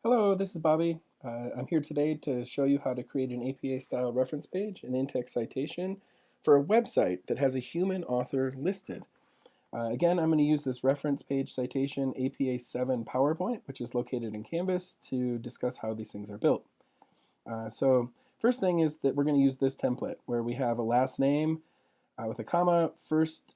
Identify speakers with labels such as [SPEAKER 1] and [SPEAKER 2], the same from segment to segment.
[SPEAKER 1] Hello, this is Bobby. I'm here today to show you how to create an APA-style reference page, an in-text citation, for a website that has a human author listed. Again, I'm going to use this reference page citation APA 7 PowerPoint, which is located in Canvas, to discuss how these things are built. So first thing is that we're going to use this template where we have a last name with a comma, first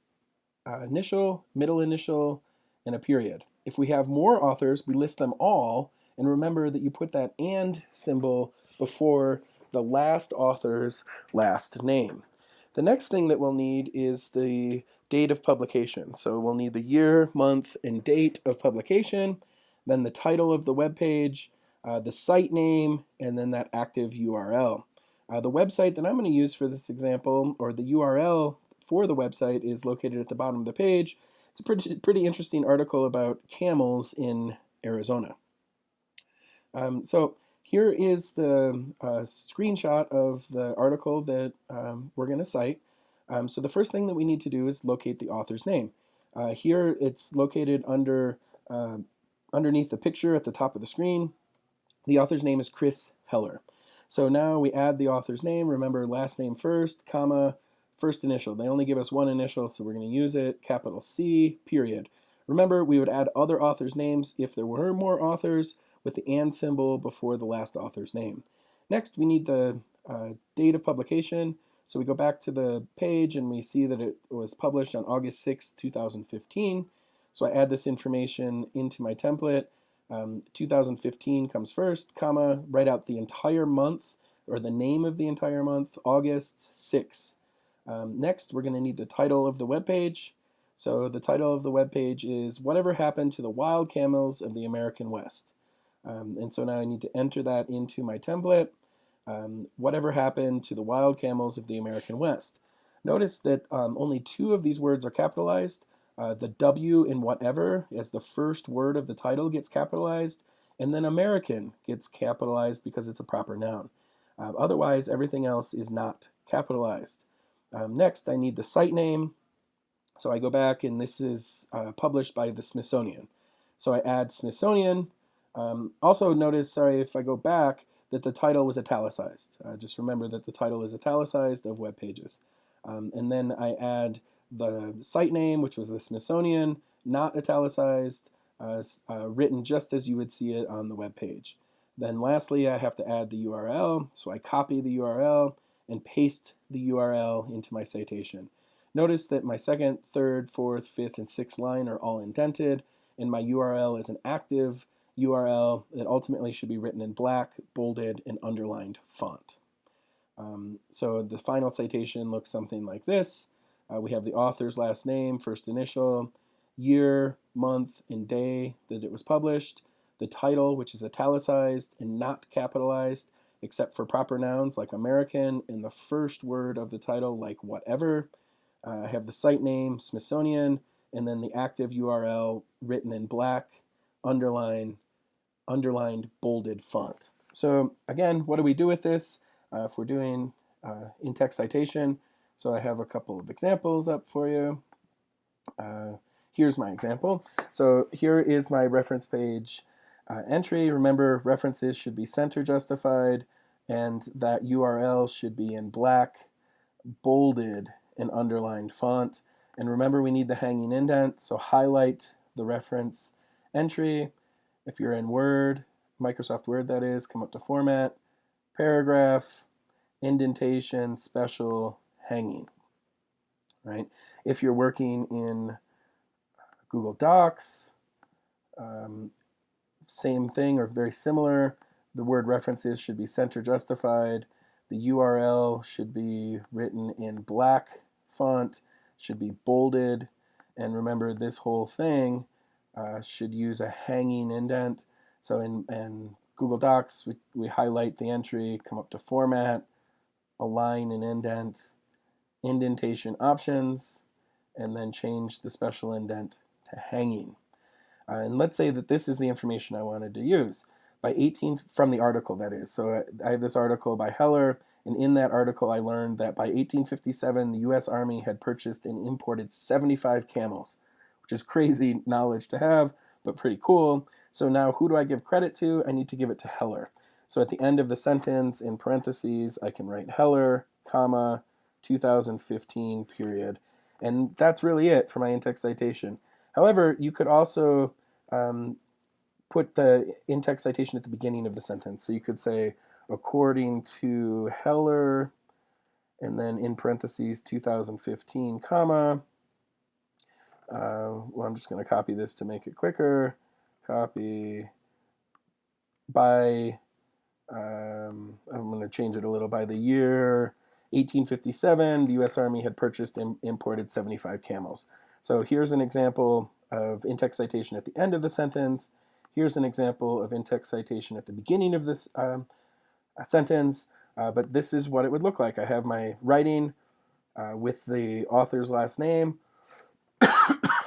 [SPEAKER 1] initial, middle initial, and a period. If we have more authors, we list them all, and remember that you put that and symbol before the last author's last name. The next thing that we'll need is the date of publication. So we'll need the year, month, and date of publication, then the title of the web page, the site name, and then that active URL. The website that I'm going to use for this example, or the URL for the website, is located at the bottom of the page. It's a pretty interesting article about camels in Arizona. So here is the screenshot of the article that we're going to cite. So the first thing that we need to do is locate the author's name. Here it's located underneath the picture at the top of the screen. The author's name is Chris Heller. So now we add the author's name. Remember, last name first, comma, first initial. They only give us one initial, so we're going to use it, capital C, period. Remember, we would add other authors' names if there were more authors, with the and symbol before the last author's name. Next, we need the date of publication. So we go back to the page and we see that it was published on August 6, 2015. So I add this information into my template. 2015 comes first, comma, write out the entire month, or the name of the entire month, August 6. Next, we're going to need the title of the web page. So the title of the web page is Whatever Happened to the Wild Camels of the American West. And so now I need to enter that into my template. Whatever happened to the wild camels of the American West. Notice that only two of these words are capitalized. The W in whatever, as the first word of the title, gets capitalized, and then American gets capitalized because it's a proper noun. Otherwise, everything else is not capitalized. Next, I need the site name. So I go back, and this is published by the Smithsonian. So I add Smithsonian. Also notice, sorry, if I go back, that the title was italicized. Just remember that the title is italicized of web pages. And then I add the site name, which was the Smithsonian, not italicized, written just as you would see it on the web page. Then lastly, I have to add the URL. So I copy the URL and paste the URL into my citation. Notice that my second, third, fourth, fifth, and sixth line are all indented, and my URL is an active URL that ultimately should be written in black, bolded, and underlined font. So the final citation looks something like this. We have the author's last name, first initial, year, month, and day that it was published, the title, which is italicized and not capitalized, except for proper nouns like American, and the first word of the title like whatever. I have the site name, Smithsonian, and then the active URL written in black, underlined, bolded font. So again, what do we do with this if we're doing in-text citation? So I have a couple of examples up for you. Here's my example. So here is my reference page entry. Remember, references should be center justified, and that URL should be in black, bolded, and underlined font. And remember, we need the hanging indent, so highlight the reference entry. If you're in Word, Microsoft Word that is, come up to Format, Paragraph, Indentation, Special, Hanging. Right? If you're working in Google Docs, same thing or very similar. The word references should be center justified. The URL should be written in black font, should be bolded, and remember this whole thing should use a hanging indent. So in Google Docs, we highlight the entry, come up to Format, Align and Indent, Indentation Options, and then change the special indent to hanging. And let's say that this is the information I wanted to use. From the article, that is. So I have this article by Heller, and in that article I learned that by 1857 the U.S. Army had purchased and imported 75 camels, which is crazy knowledge to have, but pretty cool. So now who do I give credit to? I need to give it to Heller. So at the end of the sentence, in parentheses, I can write Heller, comma, 2015, period. And that's really it for my in-text citation. However, you could also put the in-text citation at the beginning of the sentence. So you could say, according to Heller, and then in parentheses, 2015, comma. Well, I'm just going to copy this to make it quicker. Copy by, I'm going to change it a little, by the year 1857, the U.S. Army had purchased and imported 75 camels. So here's an example of in-text citation at the end of the sentence. Here's an example of in-text citation at the beginning of this sentence, but this is what it would look like. I have my writing with the author's last name,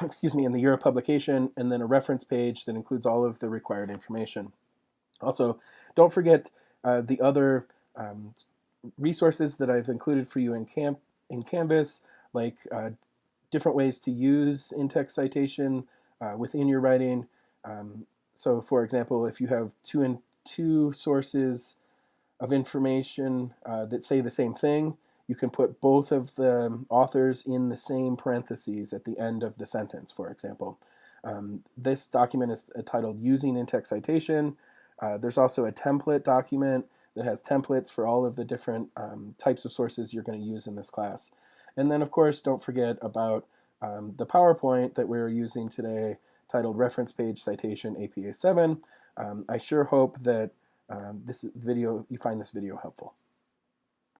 [SPEAKER 1] excuse me, and the year of publication, and then a reference page that includes all of the required information. Also, don't forget the other resources that I've included for you in Canvas, like different ways to use in-text citation within your writing. So, for example, if you have two sources of information that say the same thing, you can put both of the authors in the same parentheses at the end of the sentence, for example. This document is titled Using In-Text Citation. There's also a template document that has templates for all of the different types of sources you're going to use in this class. And then, of course, don't forget about the PowerPoint that we're using today, titled Reference Page Citation APA 7. I sure hope that you find this video helpful.